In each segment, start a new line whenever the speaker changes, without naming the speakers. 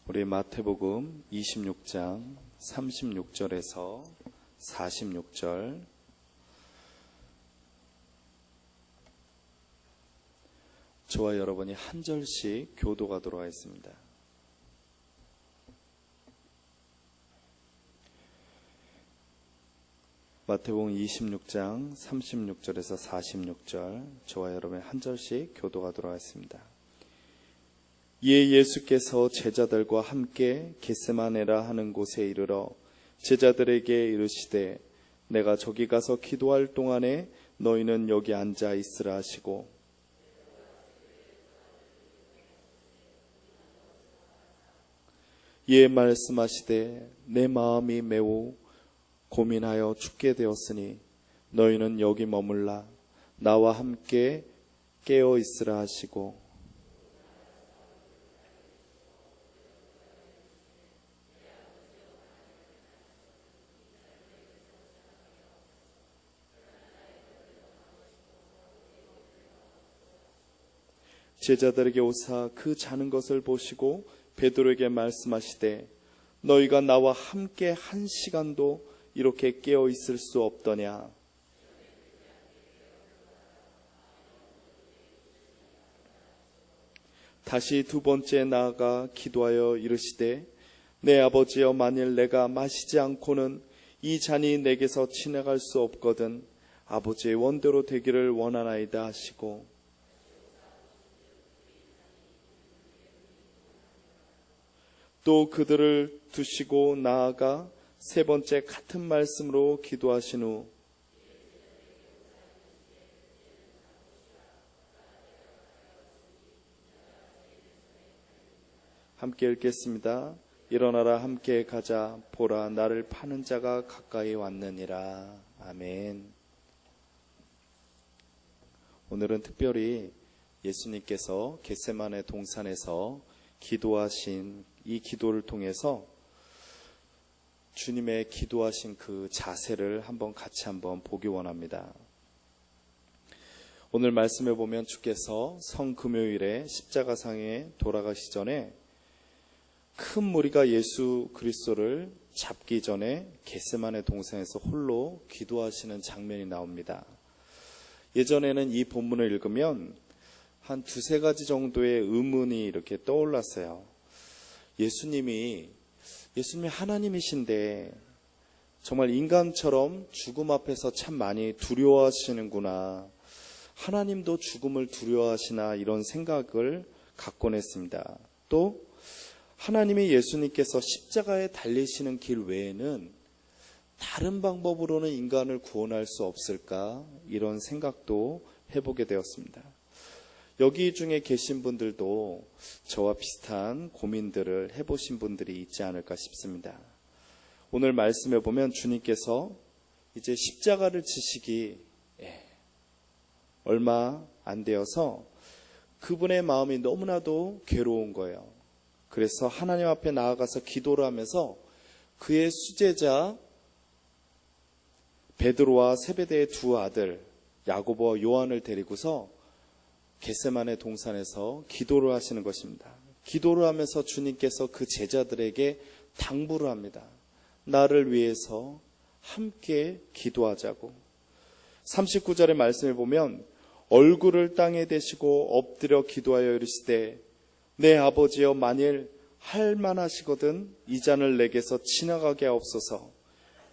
우리 마태복음 26장 36절에서 46절, 저와 여러분이 한 절씩 교도가 들어와 있습니다. 마태복음 26장 36절에서 46절, 저와 여러분이 한 절씩 교도가 들어와 있습니다. 이에 예수께서 제자들과 함께 겟세마네라 하는 곳에 이르러 제자들에게 이르시되 내가 저기 가서 기도할 동안에 너희는 여기 앉아 있으라 하시고, 이에 말씀하시되 내 마음이 매우 고민하여 죽게 되었으니 너희는 여기 머물라 나와 함께 깨어 있으라 하시고, 제자들에게 오사 그 자는 것을 보시고 베드로에게 말씀하시되 너희가 나와 함께 한 시간도 이렇게 깨어 있을 수 없더냐. 다시 두 번째 나아가 기도하여 이르시되 내 아버지여, 만일 내가 마시지 않고는 이 잔이 내게서 지나갈 수 없거든 아버지의 원대로 되기를 원하나이다 하시고, 또 그들을 두시고 나아가 세 번째 같은 말씀으로 기도하신 후 함께 읽겠습니다. 일어나라 함께 가자. 보라 나를 파는 자가 가까이 왔느니라. 아멘. 오늘은 특별히 예수님께서 겟세마네 동산에서 기도하신 이 기도를 통해서 주님의 기도하신 그 자세를 같이 한번 보기 원합니다. 오늘 말씀에 보면 주께서 성금요일에 십자가상에 돌아가시 전에 큰 무리가 예수 그리스도를 잡기 전에 겟세마네 동산에서 홀로 기도하시는 장면이 나옵니다. 예전에는 이 본문을 읽으면 한 두세 가지 정도의 의문이 이렇게 떠올랐어요. 예수님이 하나님이신데 정말 인간처럼 죽음 앞에서 참 많이 두려워하시는구나. 하나님도 죽음을 두려워하시나, 이런 생각을 갖곤 했습니다. 또 하나님이 예수님께서 십자가에 달리시는 길 외에는 다른 방법으로는 인간을 구원할 수 없을까, 이런 생각도 해보게 되었습니다. 여기 중에 계신 분들도 저와 비슷한 고민들을 해보신 분들이 있지 않을까 싶습니다. 오늘 말씀에 보면 주님께서 이제 십자가를 지시기 얼마 안 되어서 그분의 마음이 너무나도 괴로운 거예요. 그래서 하나님 앞에 나아가서 기도를 하면서 그의 수제자 베드로와 세베대의 두 아들 야고보와 요한을 데리고서 겟세마네 동산에서 기도를 하시는 것입니다. 기도를 하면서 주님께서 그 제자들에게 당부를 합니다. 나를 위해서 함께 기도하자고. 39절의 말씀을 보면 얼굴을 땅에 대시고 엎드려 기도하여 이르시되 내 아버지여, 만일 할 만하시거든 이 잔을 내게서 지나가게 하옵소서.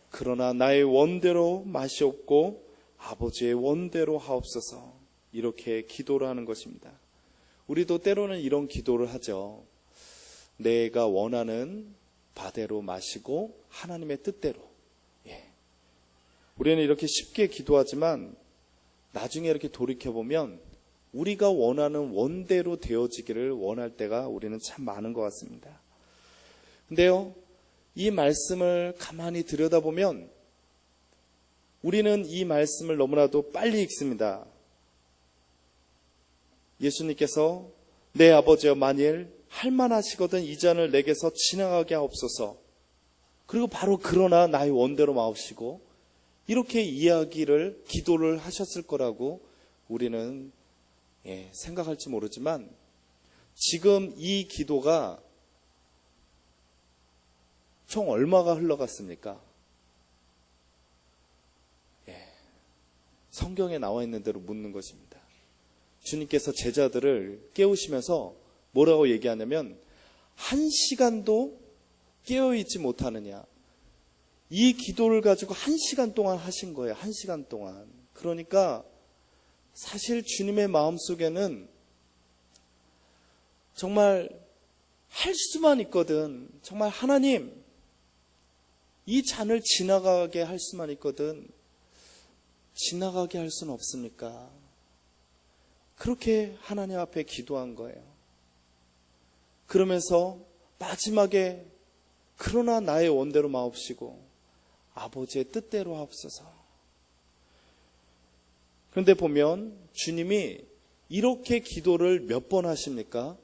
그러나 나의 원대로 마시옵고 아버지의 원대로 하옵소서. 이렇게 기도를 하는 것입니다. 우리도 때로는 이런 기도를 하죠. 내가 원하는 바대로 마시고 하나님의 뜻대로. 우리는 이렇게 쉽게 기도하지만 나중에 이렇게 돌이켜보면 우리가 원하는 원대로 되어지기를 원할 때가 우리는 참 많은 것 같습니다. 근데요, 이 말씀을 가만히 들여다보면 우리는 이 말씀을 너무나도 빨리 읽습니다. 예수님께서 내 아버지여, 만일 할만하시거든 이 잔을 내게서 지나가게 하옵소서. 그리고 바로 그러나 나의 원대로 마옵시고, 이렇게 기도를 하셨을 거라고 우리는 생각할지 모르지만 지금 이 기도가 총 얼마가 흘러갔습니까? 성경에 나와 있는 대로 묻는 것입니다. 주님께서 제자들을 깨우시면서 뭐라고 얘기하냐면 1시간도 깨어있지 못하느냐. 이 기도를 가지고 1시간 동안 하신 거예요. 1시간 동안. 그러니까 사실 주님의 마음속에는 정말 할 수만 있거든. 정말 하나님, 이 잔을 지나가게 할 수만 있거든. 지나가게 할 수는 없습니까? 그렇게 하나님 앞에 기도한 거예요. 그러면서 마지막에 그러나 나의 원대로 마옵시고 아버지의 뜻대로 하옵소서. 그런데 보면 주님이 이렇게 기도를 몇 번 하십니까?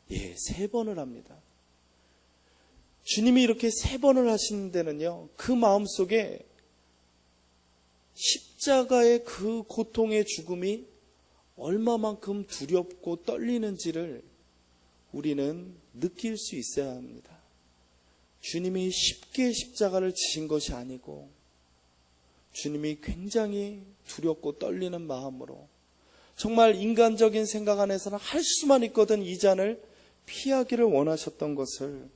3번을 합니다. 주님이 이렇게 3번을 하시는 데는요, 그 마음속에 십자가의 그 고통의 죽음이 얼마만큼 두렵고 떨리는지를 우리는 느낄 수 있어야 합니다. 주님이 쉽게 십자가를 지신 것이 아니고 주님이 굉장히 두렵고 떨리는 마음으로 정말 인간적인 생각 안에서는 할 수만 있거든 이 잔을 피하기를 원하셨던 것을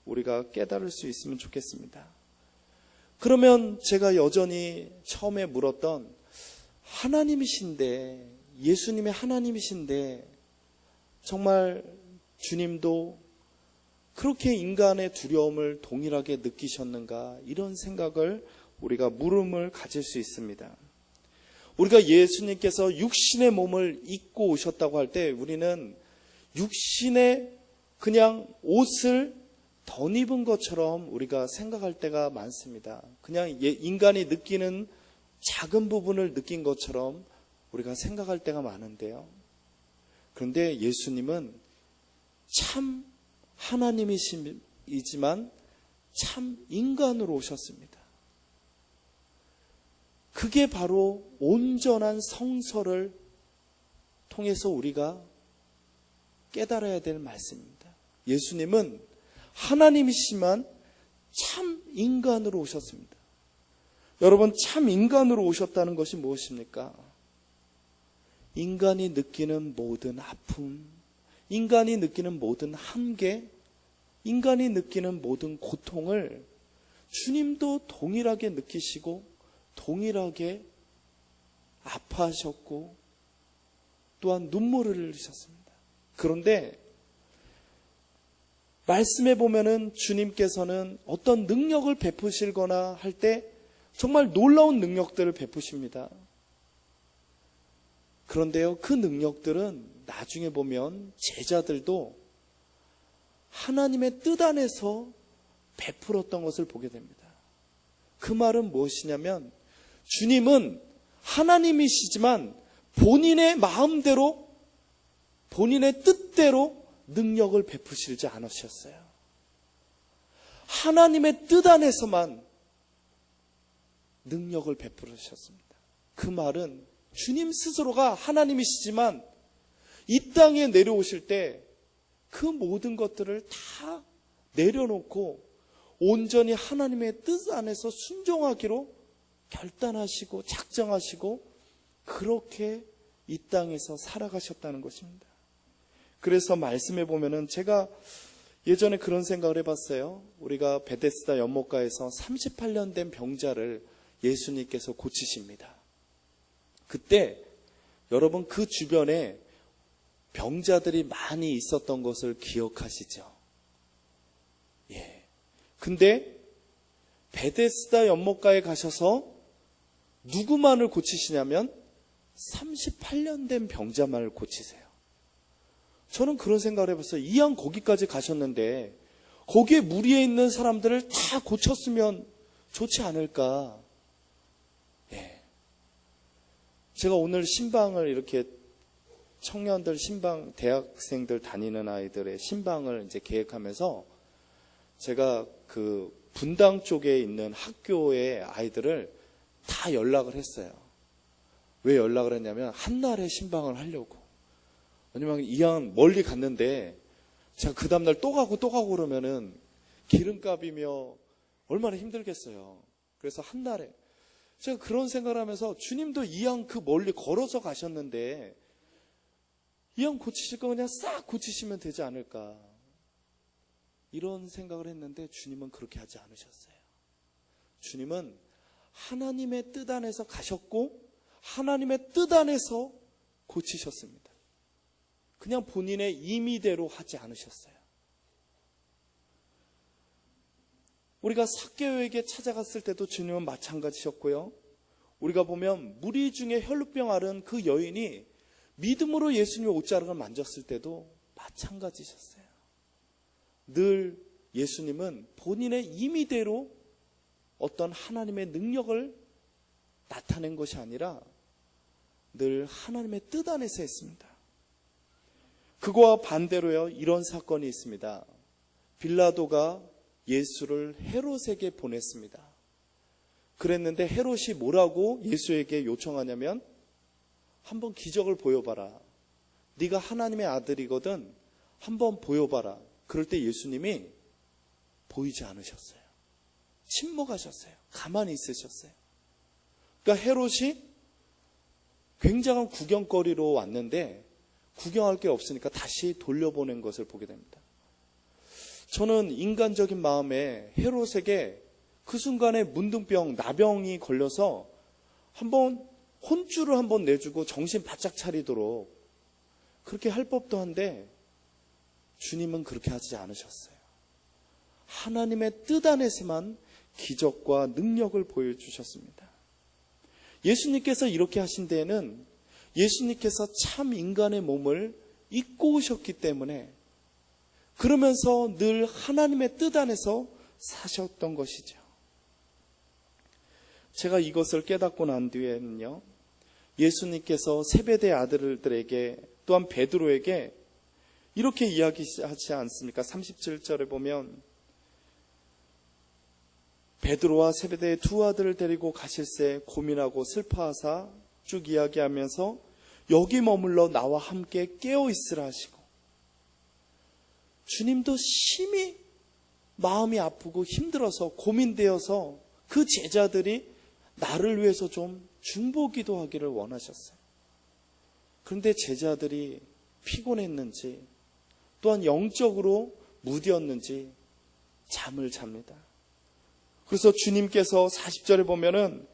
우리가 깨달을 수 있으면 좋겠습니다. 그러면 제가 여전히 처음에 물었던 하나님이신데, 예수님의 하나님이신데 정말 주님도 그렇게 인간의 두려움을 동일하게 느끼셨는가, 이런 생각을 우리가 물음을 가질 수 있습니다. 우리가 예수님께서 육신의 몸을 입고 오셨다고 할 때 우리는 육신의 그냥 옷을 덧입은 것처럼 우리가 생각할 때가 많습니다. 그냥 인간이 느끼는 작은 부분을 느낀 것처럼 우리가 생각할 때가 많은데요. 그런데 예수님은 참 하나님이지만 참 인간으로 오셨습니다. 그게 바로 온전한 성서를 통해서 우리가 깨달아야 될 말씀입니다. 예수님은 하나님이시지만 참 인간으로 오셨습니다. 여러분, 참 인간으로 오셨다는 것이 무엇입니까? 인간이 느끼는 모든 아픔, 인간이 느끼는 모든 한계, 인간이 느끼는 모든 고통을 주님도 동일하게 느끼시고 동일하게 아파하셨고 또한 눈물을 흘리셨습니다. 그런데 말씀에 보면은 주님께서는 어떤 능력을 베푸시거나 할 때 정말 놀라운 능력들을 베푸십니다. 그런데요, 그 능력들은 나중에 보면 제자들도 하나님의 뜻 안에서 베풀었던 것을 보게 됩니다. 그 말은 무엇이냐면 주님은 하나님이시지만 본인의 마음대로, 본인의 뜻대로 능력을 베푸시지 않으셨어요. 하나님의 뜻 안에서만 능력을 베푸셨습니다. 그 말은 주님 스스로가 하나님이시지만 이 땅에 내려오실 때 그 모든 것들을 다 내려놓고 온전히 하나님의 뜻 안에서 순종하기로 결단하시고 작정하시고 그렇게 이 땅에서 살아가셨다는 것입니다. 그래서 말씀해 보면은 제가 예전에 그런 생각을 해봤어요. 우리가 베데스다 연못가에서 38년 된 병자를 예수님께서 고치십니다. 그때 여러분 그 주변에 병자들이 많이 있었던 것을 기억하시죠? 근데 베데스다 연못가에 가셔서 누구만을 고치시냐면 38년 된 병자만을 고치세요. 저는 그런 생각을 해봤어요. 이왕 거기까지 가셨는데 거기에 무리에 있는 사람들을 다 고쳤으면 좋지 않을까. 제가 오늘 신방을 이렇게 청년들 신방, 대학생들 다니는 아이들의 신방을 이제 계획하면서 제가 그 분당 쪽에 있는 학교의 아이들을 다 연락을 했어요. 왜 연락을 했냐면 한날에 신방을 하려고. 왜냐면 이왕 멀리 갔는데 제가 그 다음날 또 가고 그러면은 기름값이며 얼마나 힘들겠어요. 그래서 한날에 제가 그런 생각을 하면서 주님도 이왕 그 멀리 걸어서 가셨는데 이왕 고치실 거 그냥 싹 고치시면 되지 않을까, 이런 생각을 했는데 주님은 그렇게 하지 않으셨어요. 주님은 하나님의 뜻 안에서 가셨고 하나님의 뜻 안에서 고치셨습니다. 그냥 본인의 임의대로 하지 않으셨어요. 우리가 삭개오에게 찾아갔을 때도 주님은 마찬가지셨고요. 우리가 보면 무리 중에 혈루병 앓은 그 여인이 믿음으로 예수님의 옷자락을 만졌을 때도 마찬가지셨어요. 늘 예수님은 본인의 임의대로 어떤 하나님의 능력을 나타낸 것이 아니라 늘 하나님의 뜻 안에서 했습니다. 그거와 반대로요, 이런 사건이 있습니다. 빌라도가 예수를 헤롯에게 보냈습니다. 그랬는데 헤롯이 뭐라고 예수에게 요청하냐면, 한번 기적을 보여봐라. 네가 하나님의 아들이거든. 한번 보여봐라. 그럴 때 예수님이 보이지 않으셨어요. 침묵하셨어요. 가만히 있으셨어요. 그러니까 헤롯이 굉장한 구경거리로 왔는데 구경할 게 없으니까 다시 돌려보낸 것을 보게 됩니다. 저는 인간적인 마음에 헤롯에게 그 순간에 문둥병, 나병이 걸려서 한번 혼쭐을 한번 내주고 정신 바짝 차리도록 그렇게 할 법도 한데 주님은 그렇게 하지 않으셨어요. 하나님의 뜻 안에서만 기적과 능력을 보여주셨습니다. 예수님께서 이렇게 하신 데에는 예수님께서 참 인간의 몸을 입고 오셨기 때문에, 그러면서 늘 하나님의 뜻 안에서 사셨던 것이죠. 제가 이것을 깨닫고 난 뒤에는요, 예수님께서 세베대 아들들에게, 또한 베드로에게 이렇게 이야기하지 않습니까? 37절에 보면 베드로와 세베대의 두 아들을 데리고 가실새 고민하고 슬퍼하사 쭉 이야기하면서 여기 머물러 나와 함께 깨어 있으라 하시고, 주님도 심히 마음이 아프고 힘들어서 고민되어서 그 제자들이 나를 위해서 좀 중보기도 하기를 원하셨어요. 그런데 제자들이 피곤했는지 또한 영적으로 무디었는지 잠을 잡니다. 그래서 주님께서 40절에 보면은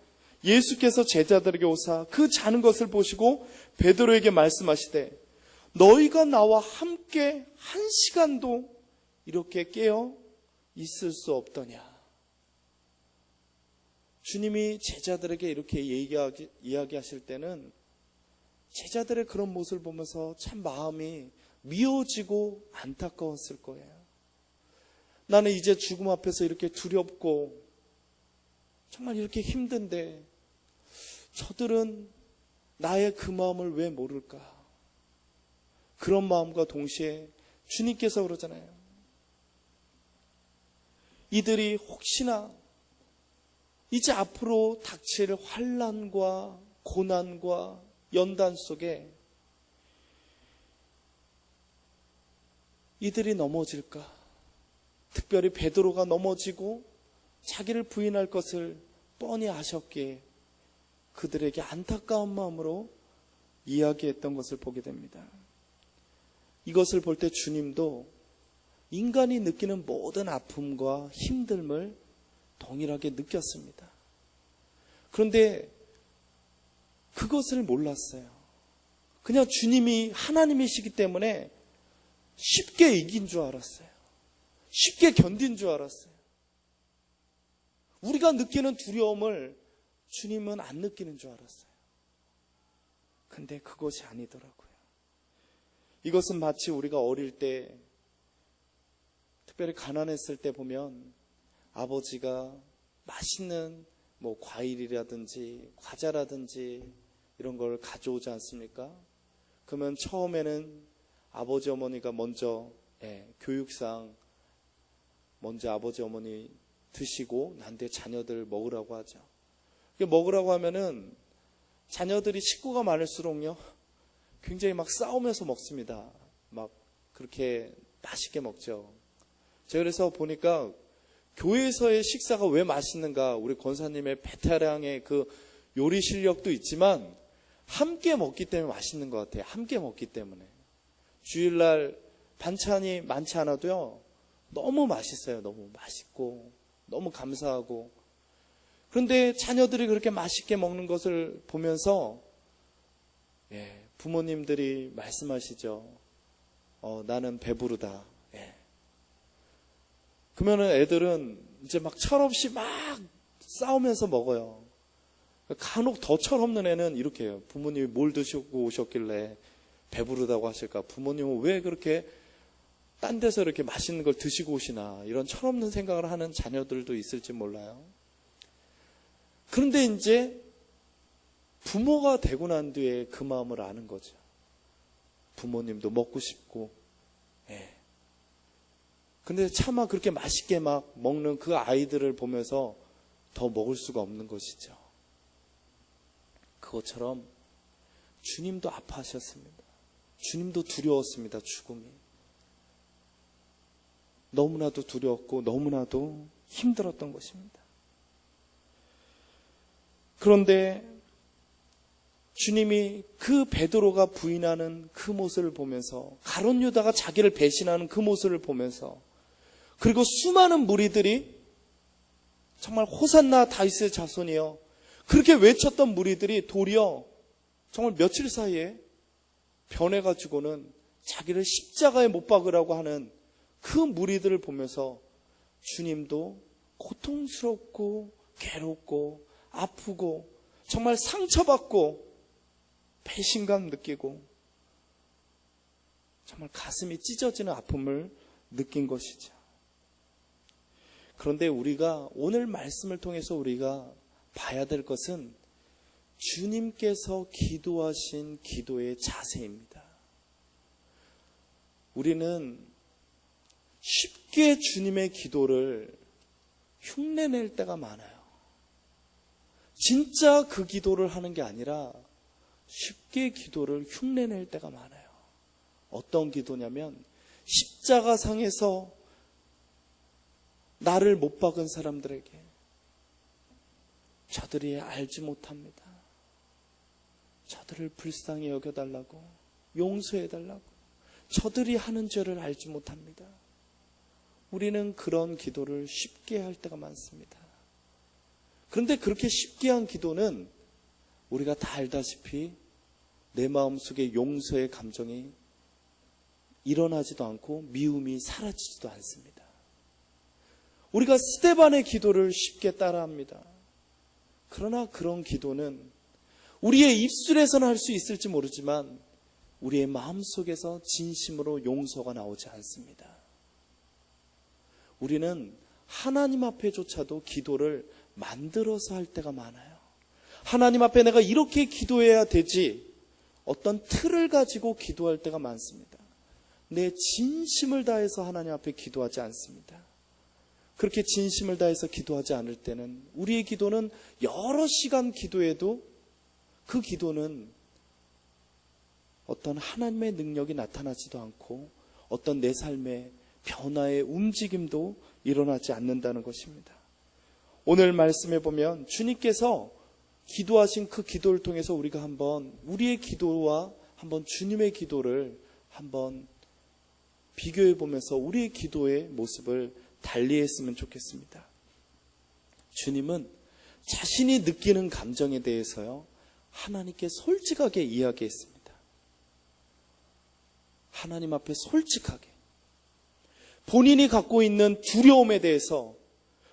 예수께서 제자들에게 오사 그 자는 것을 보시고 베드로에게 말씀하시되 너희가 나와 함께 한 시간도 이렇게 깨어 있을 수 없더냐. 주님이 제자들에게 이렇게 이야기하실 때는 제자들의 그런 모습을 보면서 참 마음이 미워지고 안타까웠을 거예요. 나는 이제 죽음 앞에서 이렇게 두렵고 정말 이렇게 힘든데 저들은 나의 그 마음을 왜 모를까? 그런 마음과 동시에 주님께서 그러잖아요. 이들이 혹시나 이제 앞으로 닥칠 환난과 고난과 연단 속에 이들이 넘어질까? 특별히 베드로가 넘어지고 자기를 부인할 것을 뻔히 아셨기에 그들에게 안타까운 마음으로 이야기했던 것을 보게 됩니다. 이것을 볼 때 주님도 인간이 느끼는 모든 아픔과 힘듦을 동일하게 느꼈습니다. 그런데 그것을 몰랐어요. 그냥 주님이 하나님이시기 때문에 쉽게 이긴 줄 알았어요. 쉽게 견딘 줄 알았어요. 우리가 느끼는 두려움을 주님은 안 느끼는 줄 알았어요. 근데 그것이 아니더라고요. 이것은 마치 우리가 어릴 때, 특별히 가난했을 때 보면 아버지가 맛있는 과일이라든지 과자라든지 이런 걸 가져오지 않습니까? 그러면 처음에는 아버지 어머니가 먼저 교육상 먼저 아버지 어머니 드시고 난 뒤에 자녀들 먹으라고 하죠. 먹으라고 하면은 자녀들이 식구가 많을수록요 굉장히 막 싸우면서 먹습니다. 막 그렇게 맛있게 먹죠. 제가 그래서 보니까 교회에서의 식사가 왜 맛있는가? 우리 권사님의 베테랑의 그 요리 실력도 있지만 함께 먹기 때문에 맛있는 것 같아요. 함께 먹기 때문에. 주일날 반찬이 많지 않아도요, 너무 맛있어요. 너무 맛있고 너무 감사하고. 그런데 자녀들이 그렇게 맛있게 먹는 것을 보면서 부모님들이 말씀하시죠. 나는 배부르다. 그러면은 애들은 이제 막 철없이 막 싸우면서 먹어요. 간혹 더 철없는 애는 이렇게 해요. 부모님이 뭘 드시고 오셨길래 배부르다고 하실까? 부모님은 왜 그렇게 딴 데서 이렇게 맛있는 걸 드시고 오시나? 이런 철없는 생각을 하는 자녀들도 있을지 몰라요. 그런데 이제 부모가 되고 난 뒤에 그 마음을 아는 거죠. 부모님도 먹고 싶고, 근데 차마 그렇게 맛있게 막 먹는 그 아이들을 보면서 더 먹을 수가 없는 것이죠. 그것처럼 주님도 아파하셨습니다. 주님도 두려웠습니다. 죽음이. 너무나도 두려웠고 너무나도 힘들었던 것입니다. 그런데 주님이 그 베드로가 부인하는 그 모습을 보면서, 가룟 유다가 자기를 배신하는 그 모습을 보면서, 그리고 수많은 무리들이 정말 호산나 다윗의 자손이여 그렇게 외쳤던 무리들이 도리어 정말 며칠 사이에 변해가지고는 자기를 십자가에 못 박으라고 하는 그 무리들을 보면서 주님도 고통스럽고 괴롭고 아프고 정말 상처받고 배신감 느끼고 정말 가슴이 찢어지는 아픔을 느낀 것이죠. 그런데 우리가 오늘 말씀을 통해서 우리가 봐야 될 것은 주님께서 기도하신 기도의 자세입니다. 우리는 쉽게 주님의 기도를 흉내낼 때가 많아요. 진짜 그 기도를 하는 게 아니라 쉽게 기도를 흉내낼 때가 많아요. 어떤 기도냐면 십자가상에서 나를 못 박은 사람들에게 저들이 알지 못합니다. 저들을 불쌍히 여겨달라고, 용서해달라고, 저들이 하는 죄를 알지 못합니다. 우리는 그런 기도를 쉽게 할 때가 많습니다. 그런데 그렇게 쉽게 한 기도는 우리가 다 알다시피 내 마음속에 용서의 감정이 일어나지도 않고 미움이 사라지지도 않습니다. 우리가 스데반의 기도를 쉽게 따라합니다. 그러나 그런 기도는 우리의 입술에서는 할 수 있을지 모르지만 우리의 마음속에서 진심으로 용서가 나오지 않습니다. 우리는 하나님 앞에조차도 기도를 만들어서 할 때가 많아요. 하나님 앞에 내가 이렇게 기도해야 되지, 어떤 틀을 가지고 기도할 때가 많습니다. 내 진심을 다해서 하나님 앞에 기도하지 않습니다. 그렇게 진심을 다해서 기도하지 않을 때는 우리의 기도는 여러 시간 기도해도 그 기도는 어떤 하나님의 능력이 나타나지도 않고 어떤 내 삶의 변화의 움직임도 일어나지 않는다는 것입니다. 오늘 말씀에 보면 주님께서 기도하신 그 기도를 통해서 우리가 한번 우리의 기도와 한번 주님의 기도를 한번 비교해 보면서 우리의 기도의 모습을 달리했으면 좋겠습니다. 주님은 자신이 느끼는 감정에 대해서요, 하나님께 솔직하게 이야기했습니다. 하나님 앞에 솔직하게 본인이 갖고 있는 두려움에 대해서,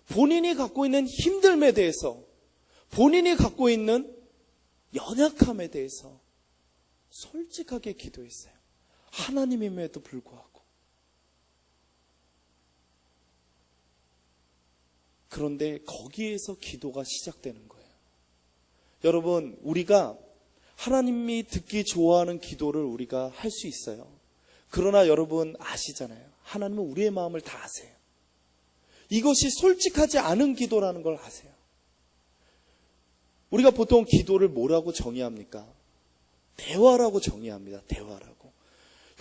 본인이 갖고 있는 힘듦에 대해서, 본인이 갖고 있는 연약함에 대해서 솔직하게 기도했어요. 하나님임에도 불구하고. 그런데 거기에서 기도가 시작되는 거예요. 여러분, 우리가 하나님이 듣기 좋아하는 기도를 우리가 할 수 있어요. 그러나 여러분 아시잖아요. 하나님은 우리의 마음을 다 아세요. 이것이 솔직하지 않은 기도라는 걸 아세요. 우리가 보통 기도를 뭐라고 정의합니까? 대화라고 정의합니다. 대화라고.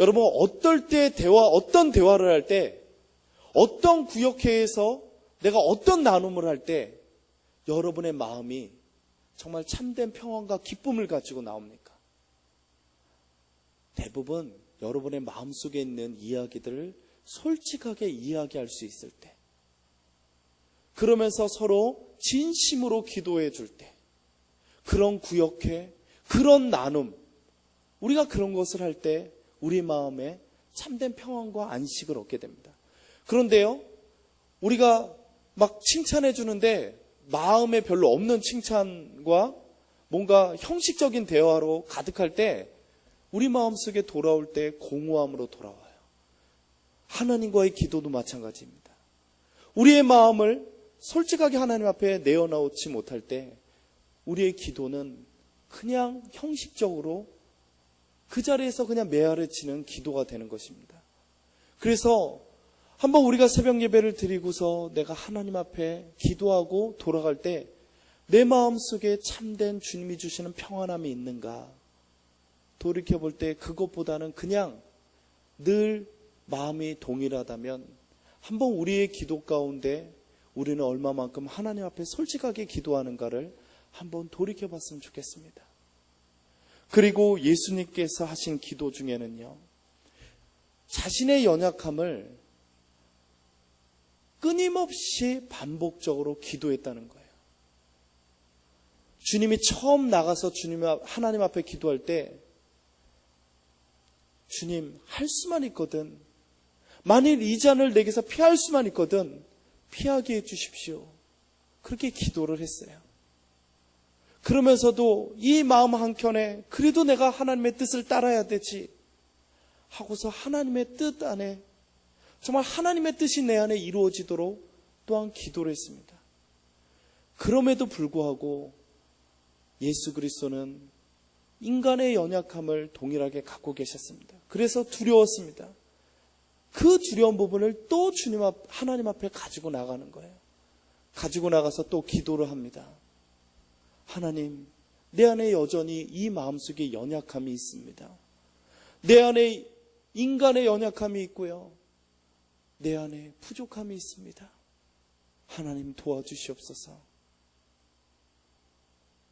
여러분, 어떨 때 어떤 대화를 할 때, 어떤 구역회에서 내가 어떤 나눔을 할 때 여러분의 마음이 정말 참된 평안과 기쁨을 가지고 나옵니까? 대부분 여러분의 마음속에 있는 이야기들을 솔직하게 이야기할 수 있을 때, 그러면서 서로 진심으로 기도해 줄 때, 그런 구역회, 그런 나눔, 우리가 그런 것을 할 때 우리 마음에 참된 평안과 안식을 얻게 됩니다. 그런데요, 우리가 막 칭찬해 주는데 마음에 별로 없는 칭찬과 뭔가 형식적인 대화로 가득할 때 우리 마음속에 돌아올 때 공허함으로 돌아와요. 하나님과의 기도도 마찬가지입니다. 우리의 마음을 솔직하게 하나님 앞에 내어놓지 못할 때 우리의 기도는 그냥 형식적으로 그 자리에서 그냥 메아리치는 기도가 되는 것입니다. 그래서 한번 우리가 새벽 예배를 드리고서 내가 하나님 앞에 기도하고 돌아갈 때 내 마음속에 참된 주님이 주시는 평안함이 있는가 돌이켜볼 때 그것보다는 그냥 늘 마음이 동일하다면 한번 우리의 기도 가운데 우리는 얼마만큼 하나님 앞에 솔직하게 기도하는가를 한번 돌이켜봤으면 좋겠습니다. 그리고 예수님께서 하신 기도 중에는요, 자신의 연약함을 끊임없이 반복적으로 기도했다는 거예요. 주님이 처음 나가서 하나님 앞에 기도할 때 주님, 할 수만 있거든, 만일 이 잔을 내게서 피할 수만 있거든 피하게 해주십시오. 그렇게 기도를 했어요. 그러면서도 이 마음 한켠에 그래도 내가 하나님의 뜻을 따라야 되지 하고서 하나님의 뜻 안에 정말 하나님의 뜻이 내 안에 이루어지도록 또한 기도를 했습니다. 그럼에도 불구하고 예수 그리스도는 인간의 연약함을 동일하게 갖고 계셨습니다. 그래서 두려웠습니다. 그 두려운 부분을 또 하나님 앞에 가지고 나가는 거예요. 가지고 나가서 또 기도를 합니다. 하나님, 내 안에 여전히 이 마음속에 연약함이 있습니다. 내 안에 인간의 연약함이 있고요, 내 안에 부족함이 있습니다. 하나님 도와주시옵소서.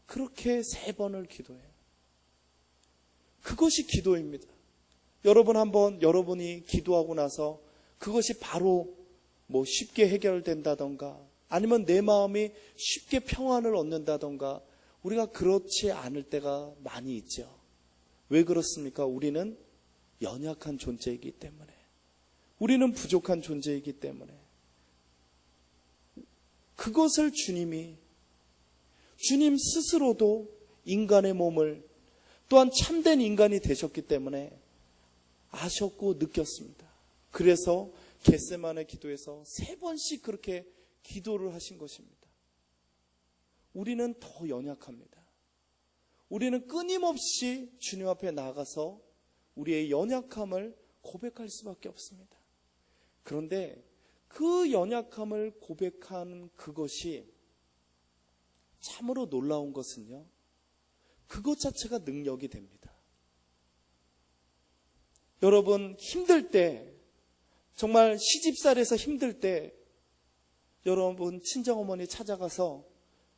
그렇게 3번을 기도해요. 그것이 기도입니다. 여러분 한번 여러분이 기도하고 나서 그것이 바로 쉽게 해결된다던가 아니면 내 마음이 쉽게 평안을 얻는다던가 우리가 그렇지 않을 때가 많이 있죠. 왜 그렇습니까? 우리는 연약한 존재이기 때문에, 우리는 부족한 존재이기 때문에 그것을 주님 스스로도 인간의 몸을 또한 참된 인간이 되셨기 때문에 아셨고 느꼈습니다. 그래서 겟세마네 기도에서 3번씩 그렇게 기도를 하신 것입니다. 우리는 더 연약합니다. 우리는 끊임없이 주님 앞에 나가서 우리의 연약함을 고백할 수밖에 없습니다. 그런데 그 연약함을 고백하는 그것이 참으로 놀라운 것은요, 그것 자체가 능력이 됩니다. 여러분 힘들 때, 정말 시집살이에서 힘들 때 여러분 친정어머니 찾아가서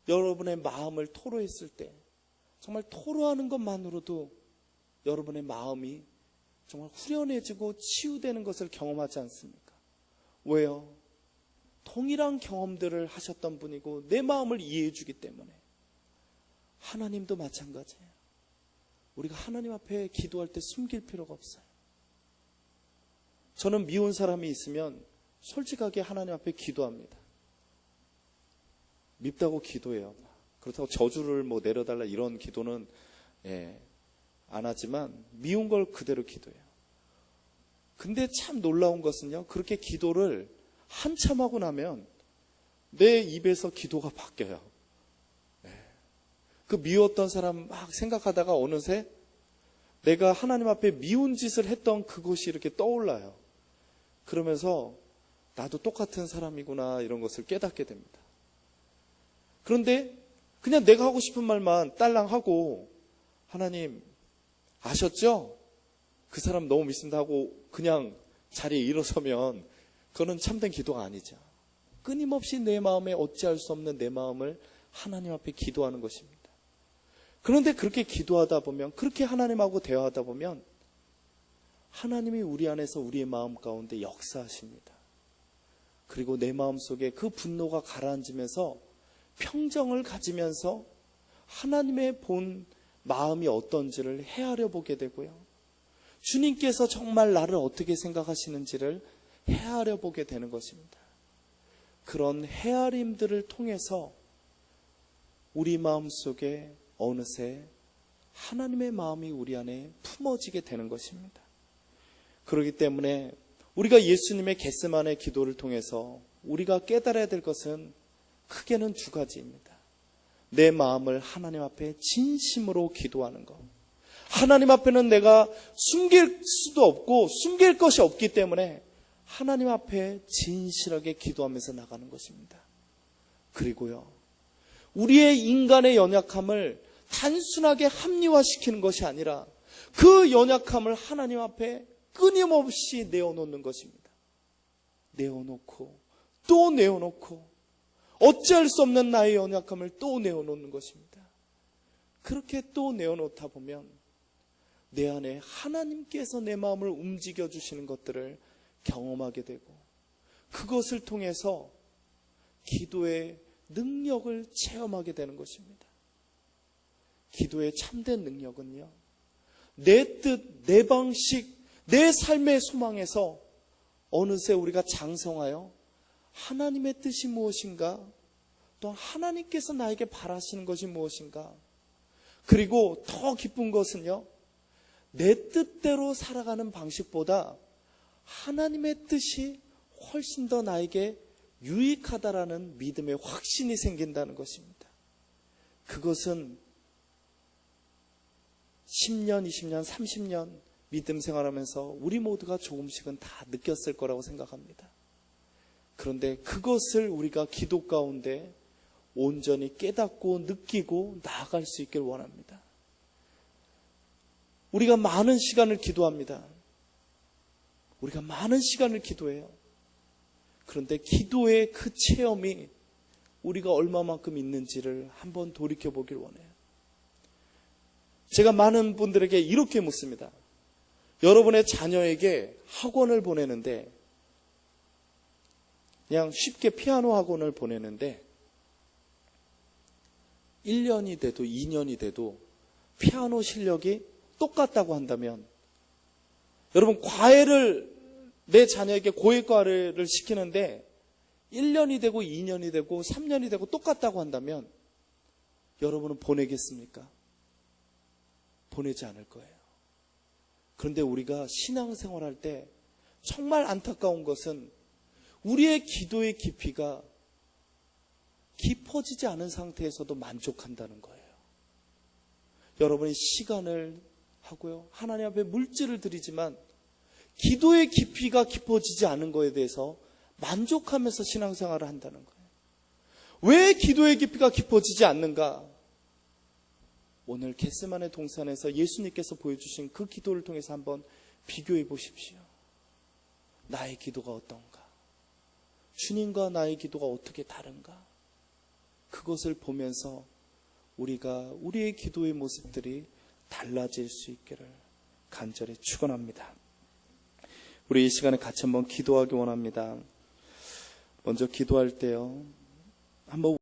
여러분의 마음을 토로했을 때 정말 토로하는 것만으로도 여러분의 마음이 정말 후련해지고 치유되는 것을 경험하지 않습니까? 왜요? 동일한 경험들을 하셨던 분이고 내 마음을 이해해 주기 때문에. 하나님도 마찬가지예요. 우리가 하나님 앞에 기도할 때 숨길 필요가 없어요. 저는 미운 사람이 있으면 솔직하게 하나님 앞에 기도합니다. 밉다고 기도해요. 그렇다고 저주를 내려달라 이런 기도는 안 하지만 미운 걸 그대로 기도해요. 근데 참 놀라운 것은요, 그렇게 기도를 한참 하고 나면 내 입에서 기도가 바뀌어요. 그 미웠던 사람 막 생각하다가 어느새 내가 하나님 앞에 미운 짓을 했던 그것이 이렇게 떠올라요. 그러면서 나도 똑같은 사람이구나 이런 것을 깨닫게 됩니다. 그런데 그냥 내가 하고 싶은 말만 딸랑 하고 하나님 아셨죠? 그 사람 너무 믿습니다 하고 그냥 자리에 일어서면 그거는 참된 기도가 아니죠. 끊임없이 내 마음에 어찌할 수 없는 내 마음을 하나님 앞에 기도하는 것입니다. 그런데 그렇게 기도하다 보면, 그렇게 하나님하고 대화하다 보면 하나님이 우리 안에서 우리의 마음 가운데 역사하십니다. 그리고 내 마음속에 그 분노가 가라앉으면서 평정을 가지면서 하나님의 본 마음이 어떤지를 헤아려 보게 되고요. 주님께서 정말 나를 어떻게 생각하시는지를 헤아려 보게 되는 것입니다. 그런 헤아림들을 통해서 우리 마음속에 어느새 하나님의 마음이 우리 안에 품어지게 되는 것입니다. 그렇기 때문에 우리가 예수님의 겟세마네 기도를 통해서 우리가 깨달아야 될 것은 크게는 두 가지입니다. 내 마음을 하나님 앞에 진심으로 기도하는 것. 하나님 앞에는 내가 숨길 수도 없고 숨길 것이 없기 때문에 하나님 앞에 진실하게 기도하면서 나가는 것입니다. 그리고요, 우리의 인간의 연약함을 단순하게 합리화시키는 것이 아니라 그 연약함을 하나님 앞에 끊임없이 내어놓는 것입니다. 내어놓고 또 내어놓고 어찌할 수 없는 나의 연약함을 또 내어놓는 것입니다. 그렇게 또 내어놓다 보면 내 안에 하나님께서 내 마음을 움직여 주시는 것들을 경험하게 되고, 그것을 통해서 기도의 능력을 체험하게 되는 것입니다. 기도의 참된 능력은요, 내 뜻, 내 방식, 내 삶의 소망에서 어느새 우리가 장성하여 하나님의 뜻이 무엇인가, 또 하나님께서 나에게 바라시는 것이 무엇인가, 그리고 더 기쁜 것은요, 내 뜻대로 살아가는 방식보다 하나님의 뜻이 훨씬 더 나에게 유익하다라는 믿음의 확신이 생긴다는 것입니다. 그것은 10년, 20년, 30년 믿음 생활하면서 우리 모두가 조금씩은 다 느꼈을 거라고 생각합니다. 그런데 그것을 우리가 기도 가운데 온전히 깨닫고 느끼고 나아갈 수 있길 원합니다. 우리가 많은 시간을 기도합니다. 우리가 많은 시간을 기도해요. 그런데 기도의 그 체험이 우리가 얼마만큼 있는지를 한번 돌이켜보길 원해요. 제가 많은 분들에게 이렇게 묻습니다. 여러분의 자녀에게 학원을 보내는데, 그냥 쉽게 피아노 학원을 보내는데 1년이 돼도 2년이 돼도 피아노 실력이 똑같다고 한다면, 여러분 과외를 내 자녀에게 고액과외를 시키는데 1년이 되고 2년이 되고 3년이 되고 똑같다고 한다면 여러분은 보내겠습니까? 보내지 않을 거예요. 그런데 우리가 신앙생활할 때 정말 안타까운 것은 우리의 기도의 깊이가 깊어지지 않은 상태에서도 만족한다는 거예요. 여러분이 시간을 하고요, 하나님 앞에 물질을 드리지만 기도의 깊이가 깊어지지 않은 것에 대해서 만족하면서 신앙생활을 한다는 거예요. 왜 기도의 깊이가 깊어지지 않는가? 오늘 겟세마네 동산에서 예수님께서 보여주신 그 기도를 통해서 한번 비교해 보십시오. 나의 기도가 어떤가? 주님과 나의 기도가 어떻게 다른가? 그것을 보면서 우리가 우리의 기도의 모습들이 달라질 수 있기를 간절히 축원합니다. 우리 이 시간에 같이 한번 기도하기 원합니다. 먼저 기도할 때요, 한번